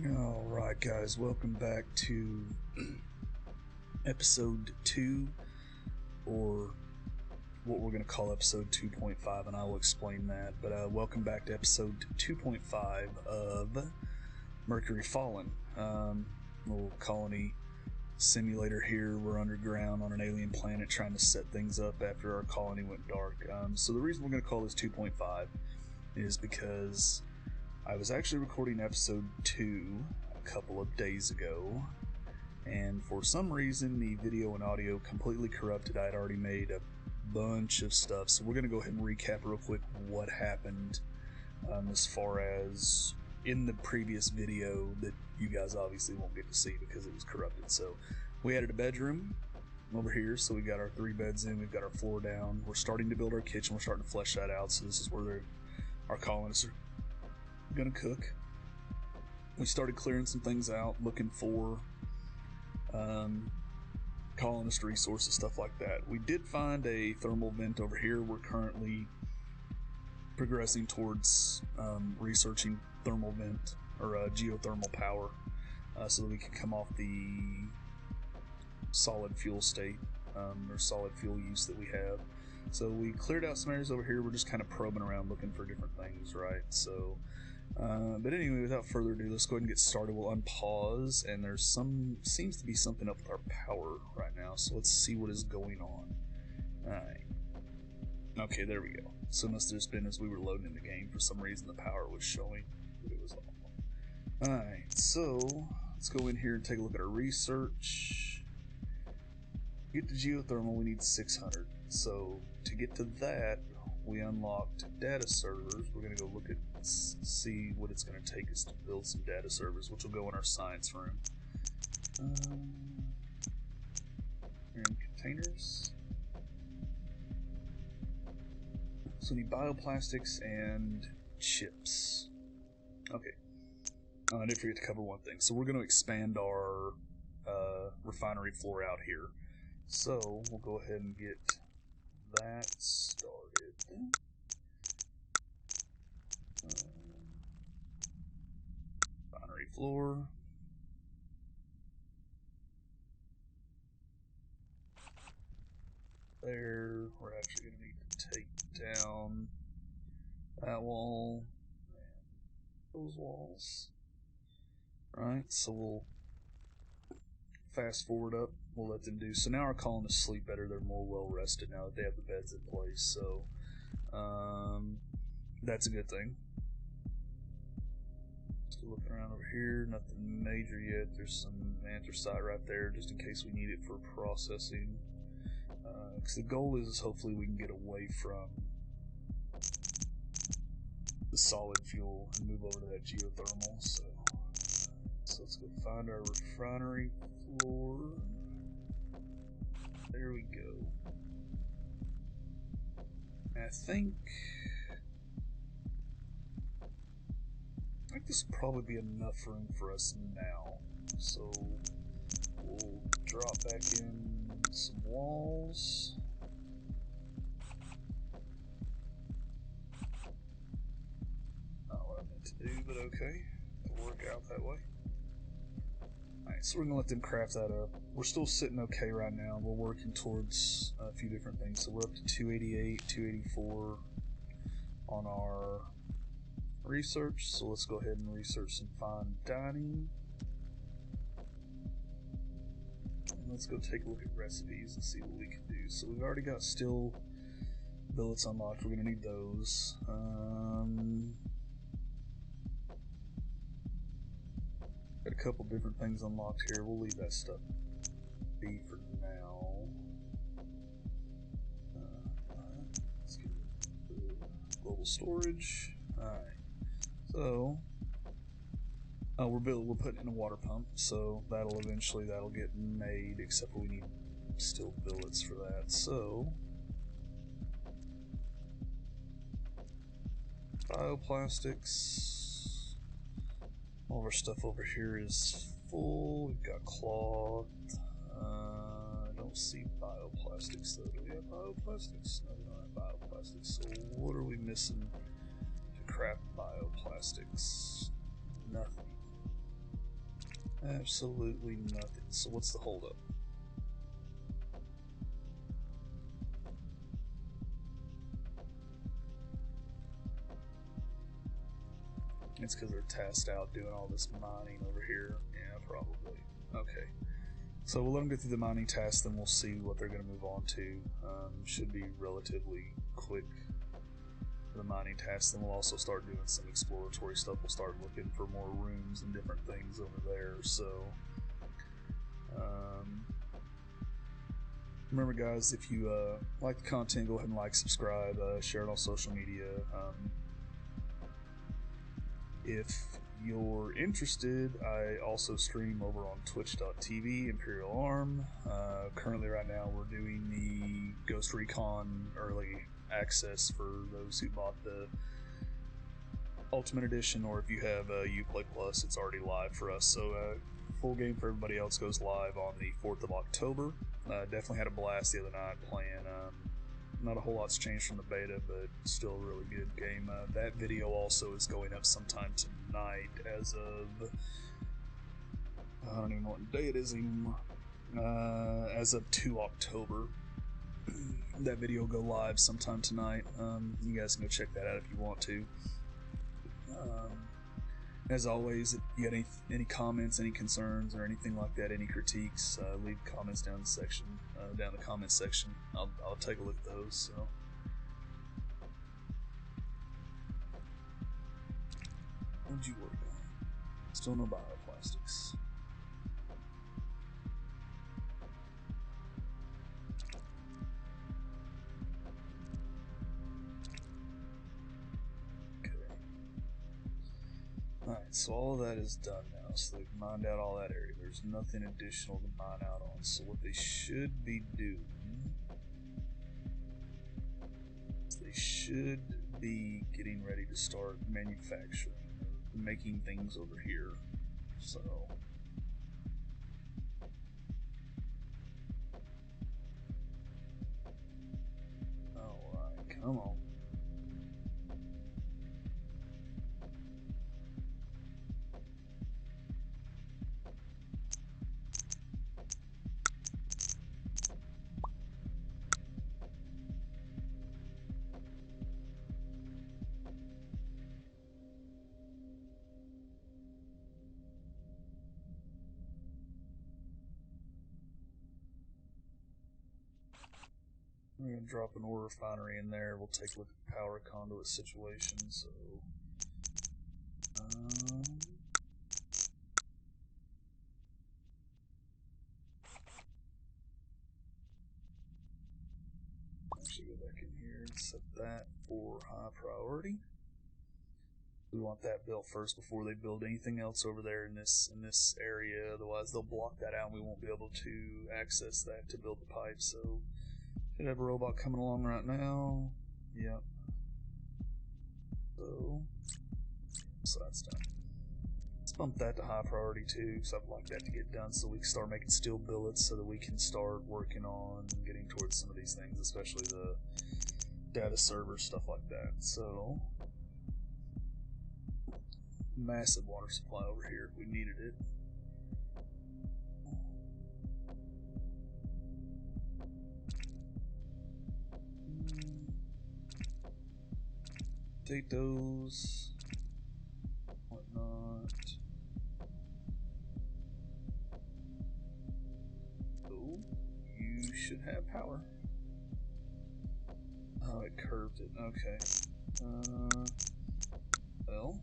Alright guys, welcome back to episode 2, or what we're going to call episode 2.5, and I will explain that, but welcome back to episode 2.5 of Mercury Fallen. Little colony simulator here. We're underground on an alien planet trying to set things up after our colony went dark. So the reason we're going to call this 2.5 is because I was actually recording episode 2 a couple of days ago, and for some reason the video and audio completely corrupted. I had already made a bunch of stuff, so we're going to go ahead and recap real quick what happened as far as in the previous video that you guys obviously won't get to see because it was corrupted. So we added a bedroom over here, so we got our 3 beds in, we've got our floor down, we're starting to build our kitchen, we're starting to flesh that out, so this is where our colonists are gonna cook. We started clearing some things out, looking for colonist resources, stuff like that. We did find a thermal vent over here. We're currently progressing towards researching thermal vent or geothermal power, so that we can come off the solid fuel state or solid fuel use that we have. So we cleared out some areas over here. We're just kind of probing around looking for different things, right? So but anyway, without further ado, let's go ahead and get started. We'll unpause, and there's seems to be something up with our power right now, so let's see what is going on. Alright. Okay, there we go. So it must have just been as we were loading in the game, for some reason the power was showing that it was off. Alright, so let's go in here and take a look at our research. To get to geothermal, we need 600. So to get to that, we unlocked data servers. We're going to go look at, see what it's going to take us to build some data servers, which will go in our science room. Here in containers. So we need bioplastics and chips. Okay. I did forget to cover one thing. So we're going to expand our refinery floor out here. So we'll go ahead and get that started. Refinery floor. There. We're actually going to need to take down that wall and those walls. Right, so we'll fast forward up. We'll let them do. So now our colonists sleep better. They're more well rested now that they have the beds in place. So that's a good thing. Still looking around over here. Nothing major yet. There's some anthracite right there, just in case we need it for processing. Because the goal is hopefully we can get away from the solid fuel and move over to that geothermal. So let's go find our refinery floor. There we go. And I think this will probably be enough room for us now. So we'll drop back in some walls. Not what I meant to do, but okay. It'll work out that way. Alright, so we're going to let them craft that up. We're still sitting okay right now. We're working towards a few different things. So we're up to 288, 284 on our research. So let's go ahead and research some fine dining. And let's go take a look at recipes and see what we can do. So we've already got steel billets unlocked. We're going to need those. Got a couple different things unlocked here. We'll leave that stuff be for now. Let's get the global storage. Alright. So we're putting in a water pump, so that'll get made, except for we need steel billets for that. So bioplastics. All of our stuff over here is full. We've got cloth. I don't see bioplastics though. Do we have bioplastics? No, we don't have bioplastics. So what are we missing to craft bioplastics? Nothing. Absolutely nothing. So what's the holdup? It's because they're tasked out doing all this mining over here. Yeah, probably. Okay. So we'll let them get through the mining task, then we'll see what they're going to move on to. Should be relatively quick for the mining task. Then we'll also start doing some exploratory stuff. We'll start looking for more rooms and different things over there. So, remember, guys, if you like the content, go ahead and like, subscribe, share it on social media. If you're interested, I also stream over on twitch.tv, Imperial Arm. Currently, right now, we're doing the Ghost Recon early access for those who bought the Ultimate Edition, or if you have Uplay Plus, it's already live for us. So, full game for everybody else goes live on the 4th of October. Definitely had a blast the other night playing. Not a whole lot's changed from the beta, but still a really good game. That video also is going up sometime tonight as of... I don't even know what day it is anymore. As of 2 October. That video will go live sometime tonight. You guys can go check that out if you want to. As always, if you got any comments, any concerns, or anything like that, any critiques, leave comments down the comment section. I'll take a look at those. So, what'd you work on? Still no bioplastics. Alright, so all of that is done now, so they've mined out all that area. There's nothing additional to mine out on, so what they should be doing is they should be getting ready to start manufacturing, making things over here. So, alright, come on. I'm going to drop an ore refinery in there. We'll take a look at the power conduit situation. So, actually go back in here and set that for high priority. We want that built first before they build anything else over there in this area. Otherwise, they'll block that out, and we won't be able to access that to build the pipe. So, should have a robot coming along right now. Yep. So that's done. Let's bump that to high priority too, because I'd like that to get done so we can start making steel billets so that we can start working on getting towards some of these things, especially the data server, stuff like that. So, massive water supply over here if we needed it. Potatoes, whatnot. Oh, you should have power. Oh, it curved it. Okay. Well.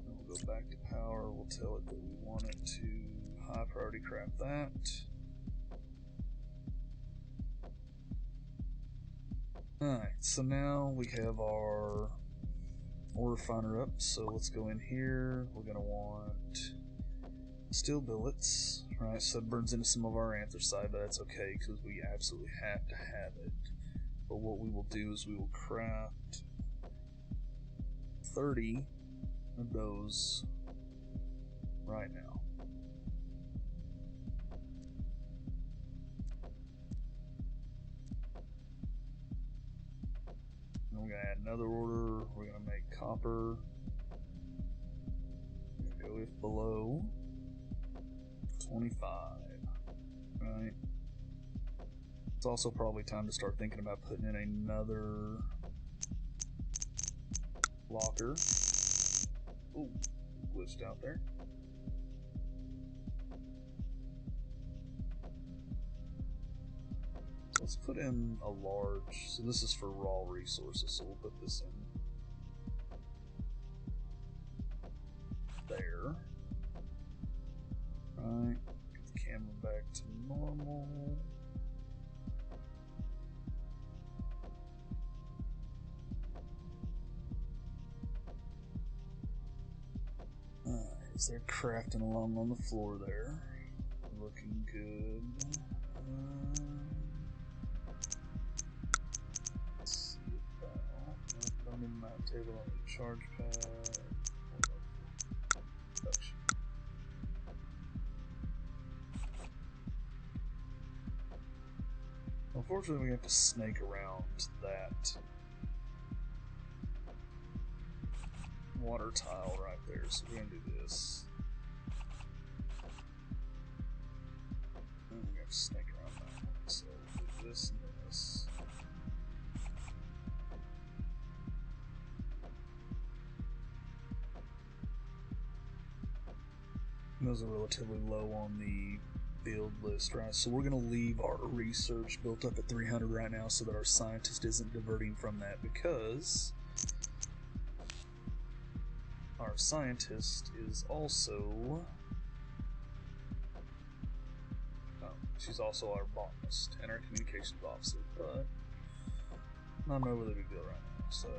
We'll go back to power. We'll tell it that we want it to high priority craft that. Alright, so now we have our ore refiner up, so let's go in here. We're going to want steel billets, right? So that burns into some of our anthracite, but that's okay because we absolutely have to have it. But what we will do is we will craft 30 of those right now. And we got gonna add another order. We're gonna make copper. We're gonna go if below 25. Right. It's also probably time to start thinking about putting in another locker. Ooh, glitched out there. Let's put in a large, so this is for raw resources, so we'll put this in there. Right, get the camera back to normal. Is there crafting along on the floor there? Looking good. Let's see about I'm in my table on the charge pad. Production. Unfortunately, we have to snake around that water tile right there, so we're gonna do this. And we're gonna snake around that one, so we'll do this and this. And those are relatively low on the build list, right? So we're gonna leave our research built up at 300 right now so that our scientist isn't diverting from that, because our scientist is also, she's also our botanist and our communications officer, but not overly big deal right now, so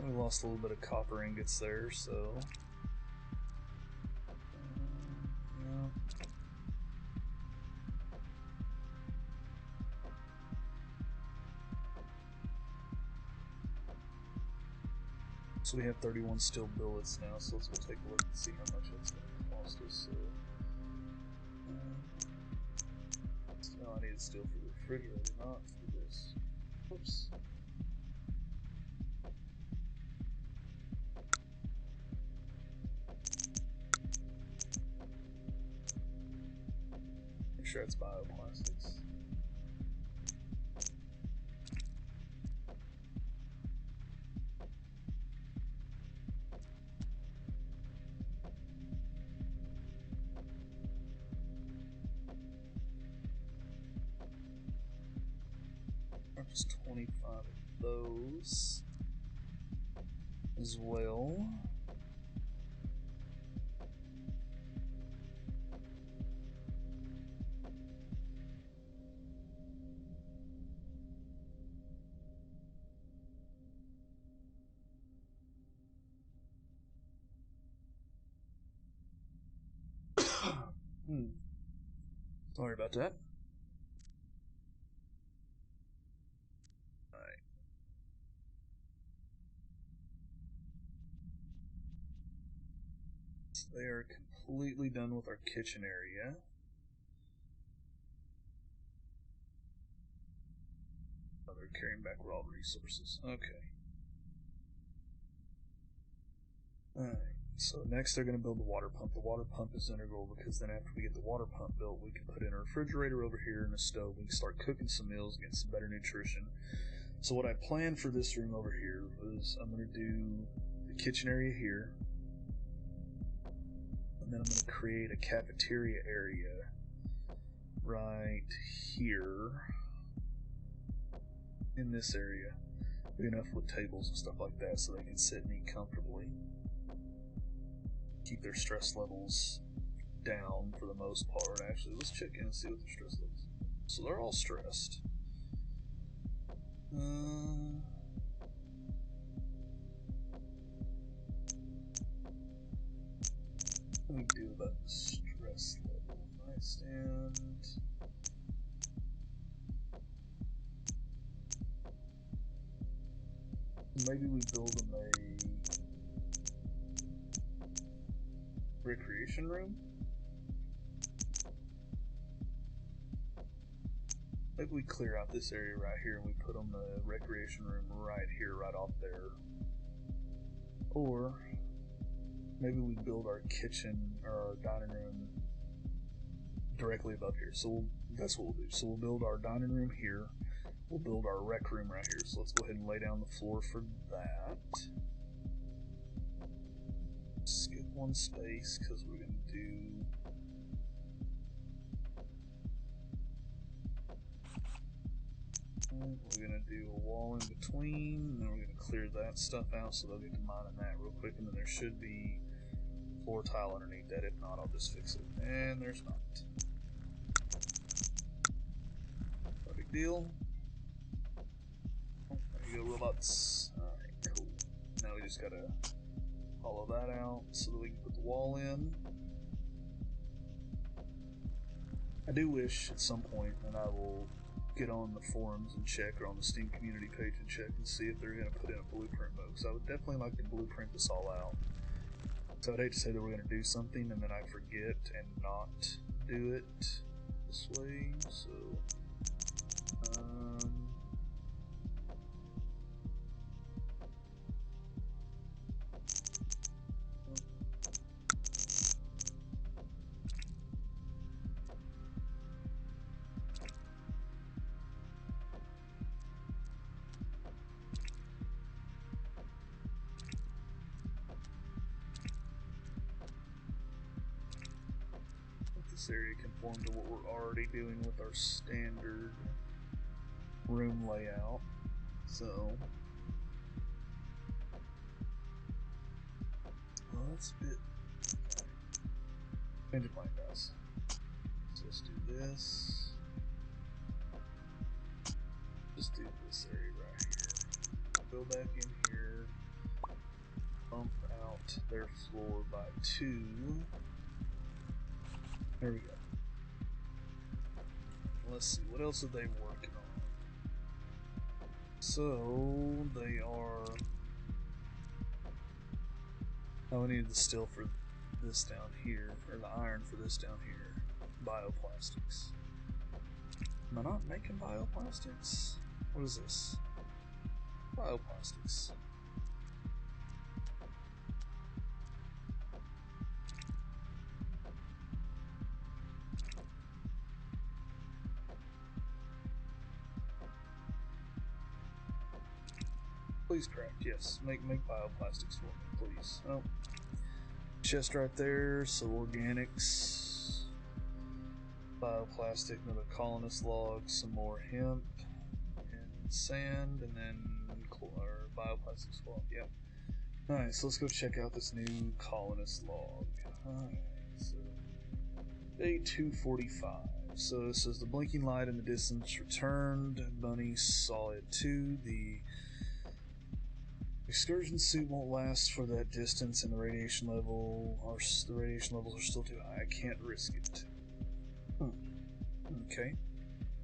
we lost a little bit of copper ingots there, so yeah. So we have 31 steel billets now, so let's go take a look and see how much it's going to cost us. So, no, I need steel for the refrigerator, not for this. Oops. Make sure it's bioplastics. Just 25 of those as well. Sorry about that. Alright. So they are completely done with our kitchen area. Oh, they're carrying back raw resources. Okay. Alright. So next they're going to build the water pump. The water pump is integral because then after we get the water pump built, we can put in a refrigerator over here and a stove. We can start cooking some meals, get some better nutrition. So what I planned for this room over here is I'm going to do the kitchen area here. And then I'm going to create a cafeteria area right here in this area. Big enough with tables and stuff like that so they can sit and eat comfortably. Keep their stress levels down for the most part. Actually, let's check in and see what their stress levels are. So they're all stressed. What do we do about the stress level? Nightstand. Maybe we build them a recreation room. maybe we clear out this area right here and we put on the recreation room right here, right off there. Or maybe we build our kitchen or our dining room directly above here. So that's what we'll do. So we'll build our dining room here. We'll build our rec room right here. So let's go ahead and lay down the floor for that. Skip one space because we're going to do... We're going to do a wall in between, and then we're going to clear that stuff out so they'll get to mining that real quick, and then there should be floor tile underneath that. If not, I'll just fix it. And there's not. No big deal. Oh, there you go, robots. Alright, cool. Now we just gotta hollow that out so that we can put the wall in. I do wish at some point that I will get on the forums and check, or on the Steam community page and check and see if they're going to put in a blueprint mode. Because I would definitely like to blueprint this all out. So I'd hate to say that we're going to do something and then I forget and not do it this way. So, this area conform to what we're already doing with our standard room layout. So, well, that's a bit. Change of mind, guys. So let's do this. Just do this area right here. Go back in here. Bump out their floor by 2. There we go. Let's see, what else are they working on? So, they are... Oh, we need the steel for this down here, or the iron for this down here. Bioplastics. Am I not making bioplastics? What is this? Bioplastics. Please craft, yes. Make bioplastics for me, please. Oh. Chest right there, so organics. Bioplastic, another colonist log, some more hemp, and sand, and then bioplastic log, yep. Alright, so let's go check out this new colonist log. Alright, so day 245. So it says the blinking light in the distance returned. Bunny saw it too. The excursion suit won't last for that distance, and the radiation levels are still too high. I can't risk it. Okay.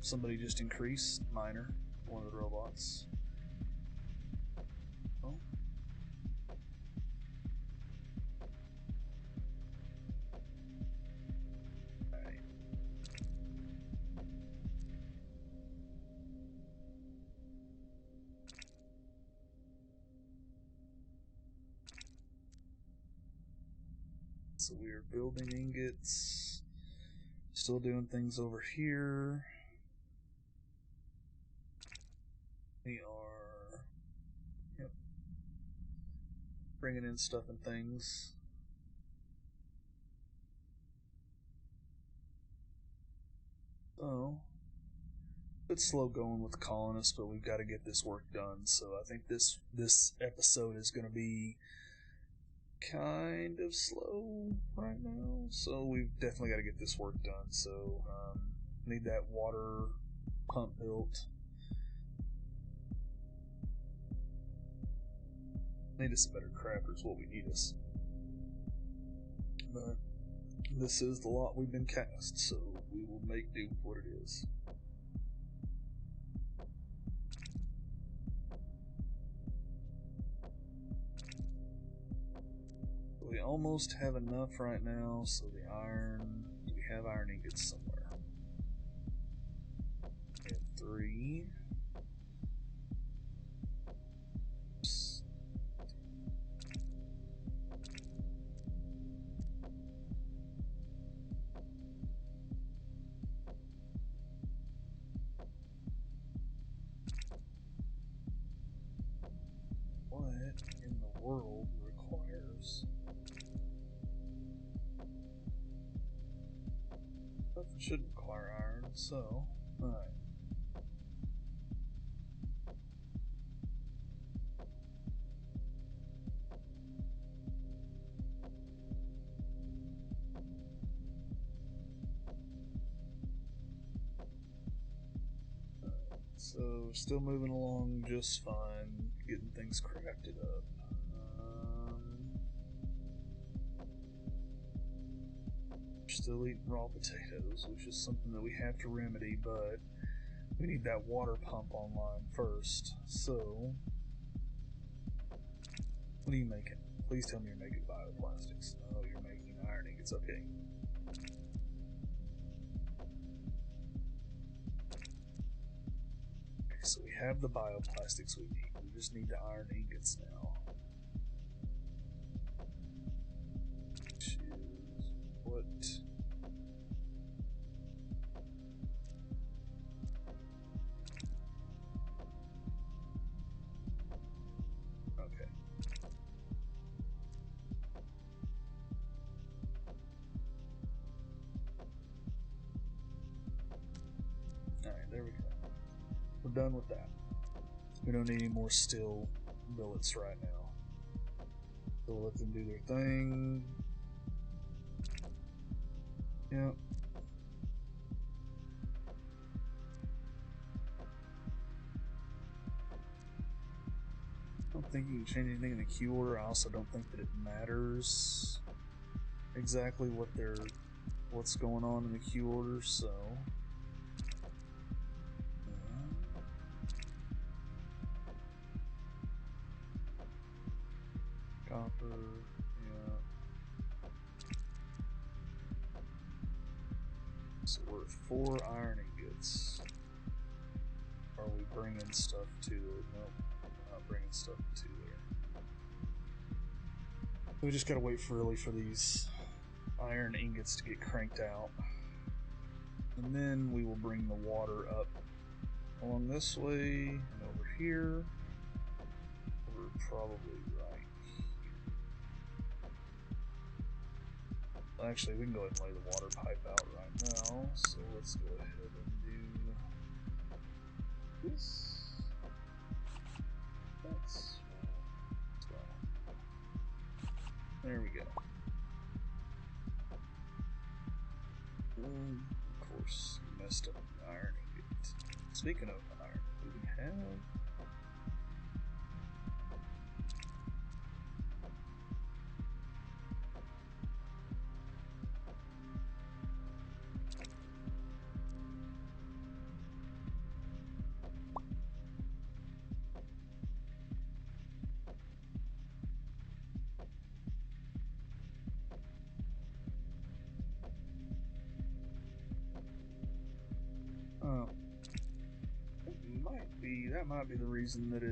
Somebody just increased. Miner, one of the robots. Oh. Alright. So we are building ingots. Still doing things over here. We are, yep, bringing in stuff and things. So, a bit slow going with the colonists, but we've got to get this work done. So I think this episode is going to be kind of slow right now. So we've definitely got to get this work done. So need that water pump built. Need us a better crafter is what we need us. But this is the lot we've been cast, so we will make do with what it is. We almost have enough right now, so the iron, we have iron ingots somewhere. We have 3. What in the world requires? Stuff that shouldn't require iron, so, alright. So, still moving along just fine, getting things crafted up. Still eating raw potatoes, which is something that we have to remedy, but we need that water pump online first. So, what are you making? Please tell me you're making bioplastics. No, you're making iron ingots. Okay. So we have the bioplastics we need. We just need the iron ingots now. Which is what? Okay. Alright, there we go. We're done with that. We don't need any more steel billets right now. So we'll let them do their thing. Yep. I don't think you can change anything in the queue order. I also don't think that it matters exactly what's going on in the queue order, so copper, yeah. So we're at 4 iron ingots. Are we bringing stuff to it? Nope, we're not bringing stuff to there. We just gotta wait really for these iron ingots to get cranked out. And then we will bring the water up along this way and over here. We're probably right here. Actually, we can go ahead and lay the water pipe out right now. So let's go ahead and do this. That's well. There we go. Of course, messed up the iron ingot. Speaking of iron, do we have? That might be the reason that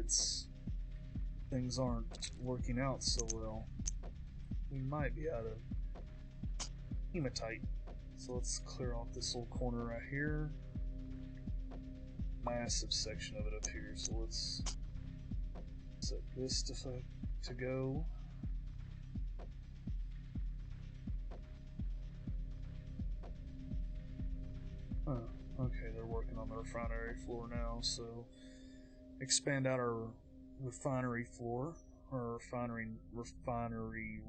things aren't working out so well. We might be out of hematite. So let's clear off this little corner right here. Massive section of it up here. So let's set this to go. Oh, okay, they're working on the refinery floor now, so expand out our refinery floor, or refinery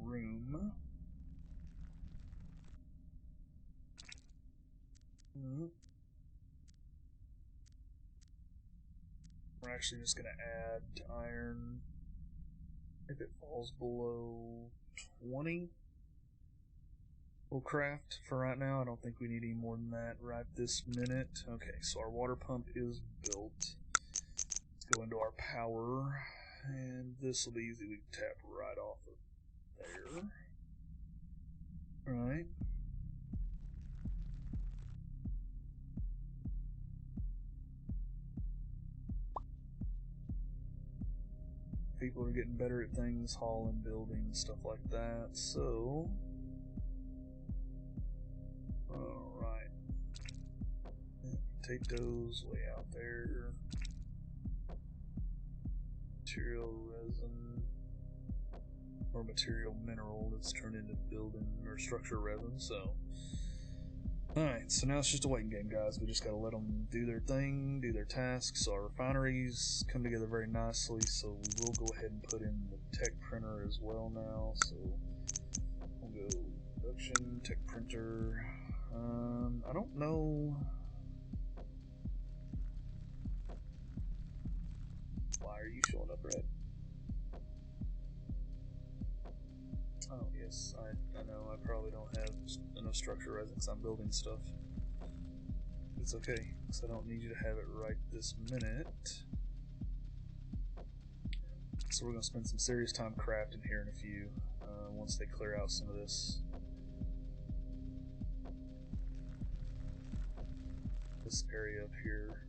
room. We're actually just going to add iron if it falls below 20. We'll craft for right now. I don't think we need any more than that right this minute. Okay, so our water pump is built. Let's go into our power, and this will be easy. We can tap right off of there. Alright. People are getting better at things, hauling, building, stuff like that. So, alright. Potatoes way out there. Material resin. Or material mineral that's turned into building or structure resin, so. Alright, so now it's just a waiting game, guys. We just gotta let them do their thing, do their tasks. So our refineries come together very nicely, so we will go ahead and put in the tech printer as well now. So we'll go production, tech printer. I don't know. Why are you showing up red? Oh, yes, I know, I probably don't have enough structure resin because I'm building stuff. It's okay, because I don't need you to have it right this minute. So we're going to spend some serious time crafting here in a few, once they clear out some of this area up here.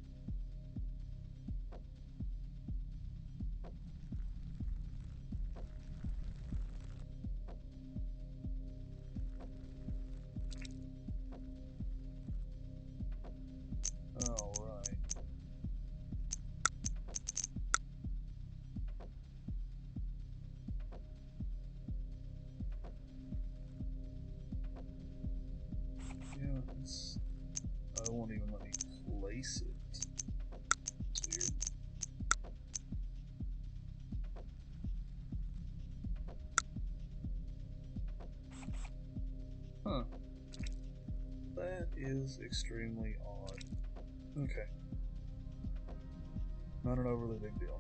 Alright. Yeah, it won't even let me place it. It's weird. Huh. That is extremely odd. Okay. Not an overly big deal.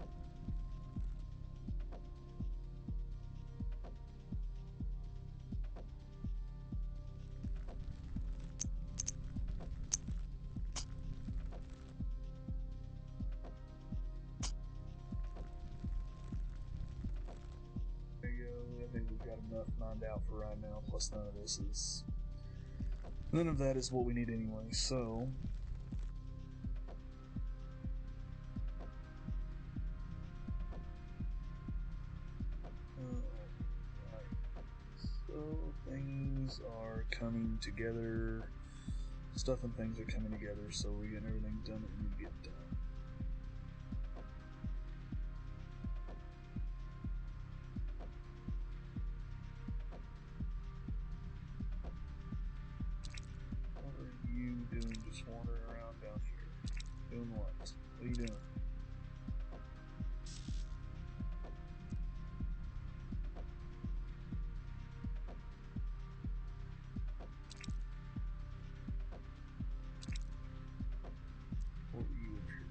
There you go. I think we've got enough mined out for right now, plus none of that is what we need anyway, so right. So things are coming together. Stuff and things are coming together, so we're getting everything done that we need to get done. What are you doing just wandering around down here? Doing what? What are you doing? What were you over here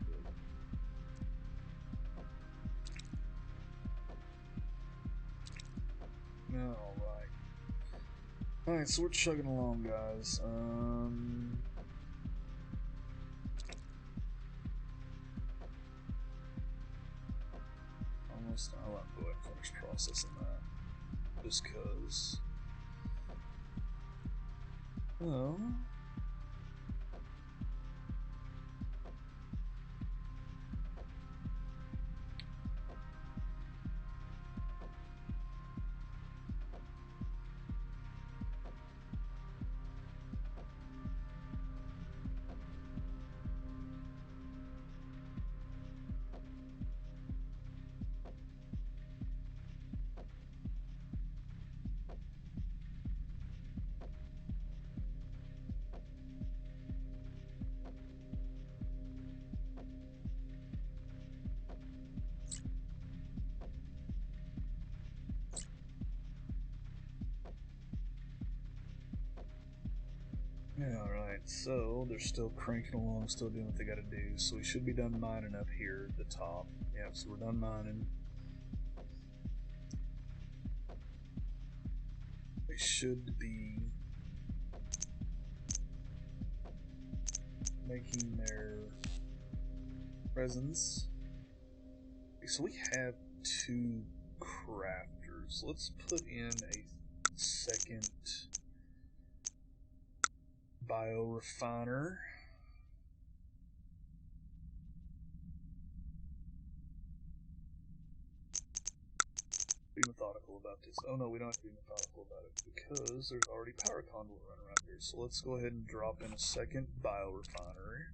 doing? Alright. Alright, so we're chugging along, guys. Almost, I'll go ahead and finish processing that. Just cause. Oh. Yeah, alright, so they're still cranking along, still doing what they gotta do, so we should be done mining up here at the top. Yep, so we're done mining. They should be making their resins. So we have 2 crafters. Let's put in a second biorefiner. Be methodical about this. Oh no, we don't have to be methodical about it because there's already power conduit running around here. So let's go ahead and drop in a second biorefinery.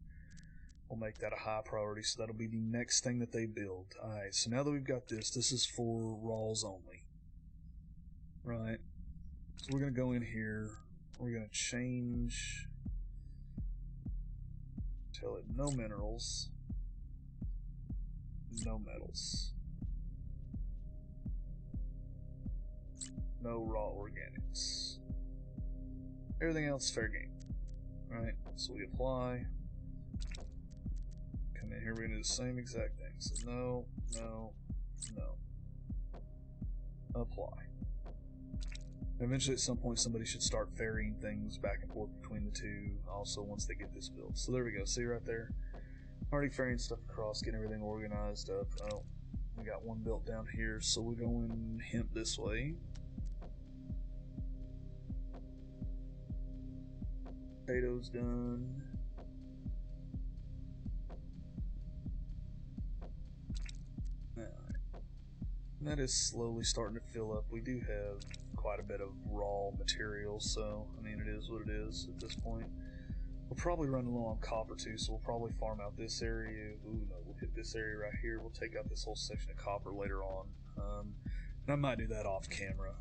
We'll make that a high priority, so that'll be the next thing that they build. Alright, so now that we've got this, this is for raws only. Right. So we're going to go in here. We're going to change. Tell it no minerals. No metals. No raw organics. Everything else fair game. Right, so we apply. Come in here, we're going to do the same exact thing. So no, no, no. Apply. And eventually at some point somebody should start ferrying things back and forth between the two also once they get this built. So there we go, see right there? Already ferrying stuff across, getting everything organized up. Oh, we got one built down here, so we're going hemp this way. Potatoes done. Alright. That is slowly starting to fill up. We do have quite a bit of raw material, so I mean it is what it is at this point. We're probably running low on copper too, so we'll probably farm out this area. Ooh, no, we'll hit this area right here. We'll take out this whole section of copper later on. And I might do that off camera.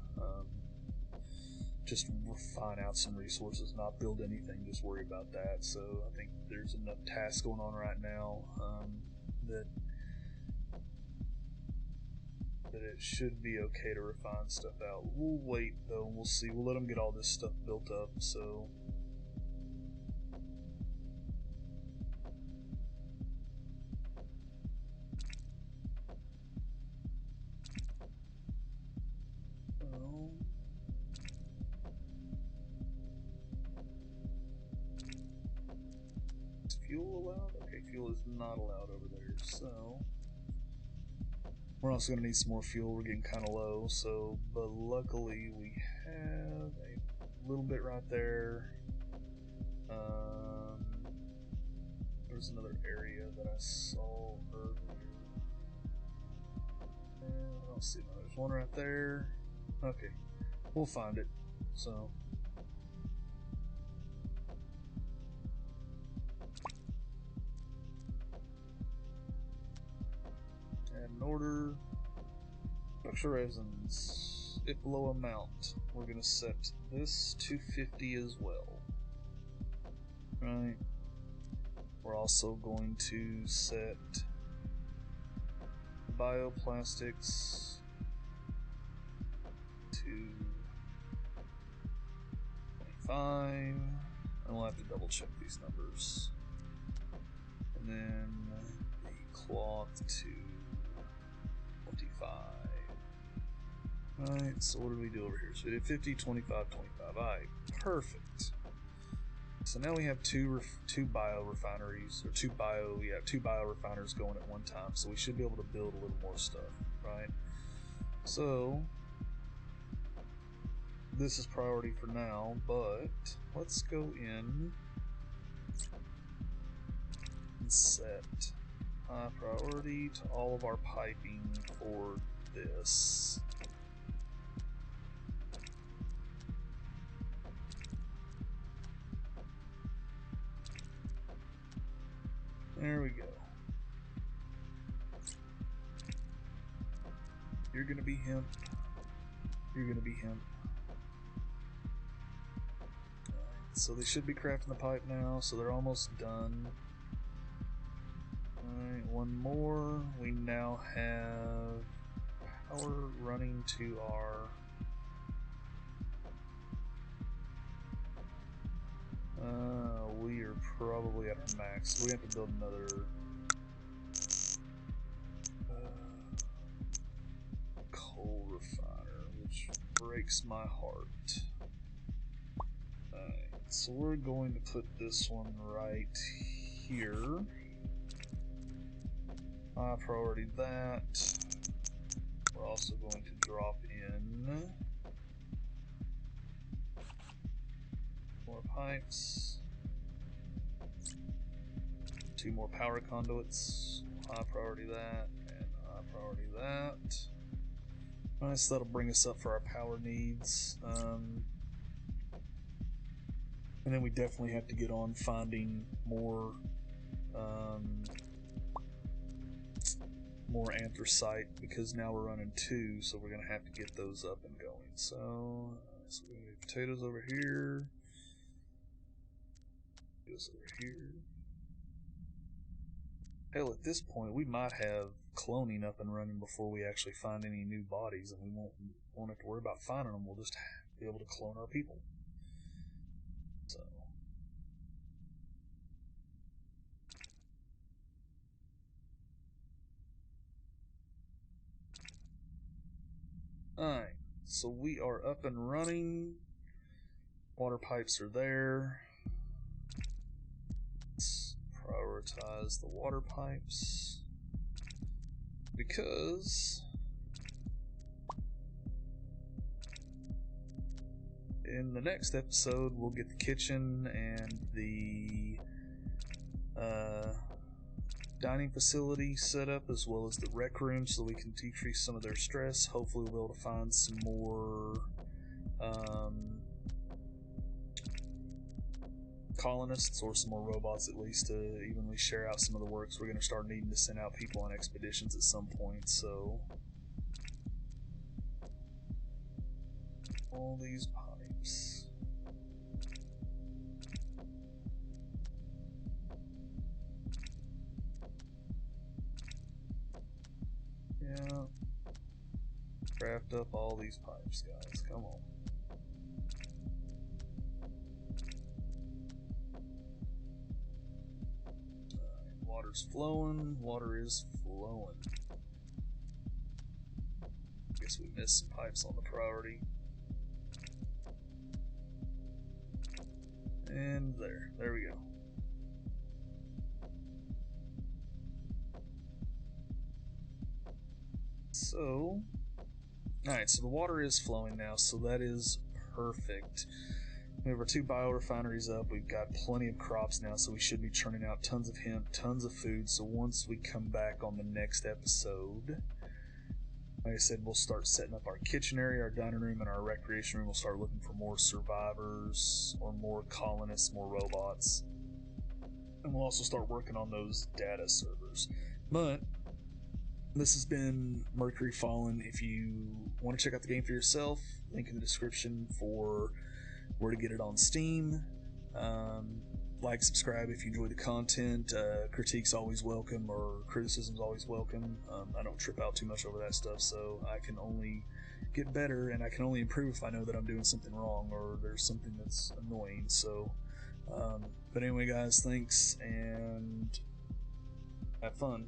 Just refine out some resources, not build anything, just worry about that. So I think there's enough tasks going on right now that it should be okay to refine stuff out. We'll wait though, and we'll see. We'll let them get all this stuff built up, so... Is fuel allowed? Okay, fuel is not allowed over there, so... We're also going to need some more fuel. We're getting kind of low, so... But luckily, we have a little bit right there. There's another area that I saw earlier. I don't see no. There's one right there. Okay, we'll find it. So... Add an order. Structure resins. If below amount, we're going to set this to 50 as well. Right. We're also going to set the bioplastics to 25. And we'll have to double check these numbers. And then the cloth to 25. Alright, so what did we do over here? So we did 50, 25, 25. Alright, perfect. So now we have two biorefineries, or two biorefiners going at one time, so we should be able to build a little more stuff, right? So this is priority for now, but let's go in and set high priority to all of our piping for this. There we go. You're gonna be hemp. You're gonna be hemp. So they should be crafting the pipe now, so they're almost done. Alright, one more. We now have power running to our... we are probably at our max. We have to build another coal refiner, which breaks my heart. Alright, so we're going to put this one right here. High priority that. We're also going to drop in more pipes. 2 more power conduits. High priority that, and high priority that. Alright, so that'll bring us up for our power needs. And then we definitely have to get on finding more more anthracite, because now we're running 2, so we're gonna have to get those up and going. So we have potatoes over here. Potatoes over here. Hell, at this point, we might have cloning up and running before we actually find any new bodies, and we won't have to worry about finding them. We'll just be able to clone our people. So. Alright, so we are up and running. Water pipes are there. Let's prioritize the water pipes, because in the next episode we'll get the kitchen and the dining facility set up, as well as the rec room, so we can decrease some of their stress. Hopefully we'll be able to find some more colonists, or some more robots at least, to evenly share out some of the works. We're going to start needing to send out people on expeditions at some point, so all these pipes. Yeah. Craft up all these pipes, guys. Come on. Water's flowing. Water is flowing. Guess we missed some pipes on the priority. And there we go. So, alright, so the water is flowing now, so that is perfect. We have our 2 biorefineries up. We've got plenty of crops now, so we should be churning out tons of hemp, tons of food. So once we come back on the next episode, like I said, we'll start setting up our kitchen area, our dining room, and our recreation room. We'll start looking for more survivors, or more colonists, more robots. And we'll also start working on those data servers. But this has been Mercury Fallen. If you want to check out the game for yourself, link in the description for where to get it on Steam. Like, subscribe if you enjoy the content. Critique's always welcome, or criticism's always welcome. I don't trip out too much over that stuff, so I can only get better, and I can only improve if I know that I'm doing something wrong or there's something that's annoying. So, but anyway, guys, thanks, and have fun.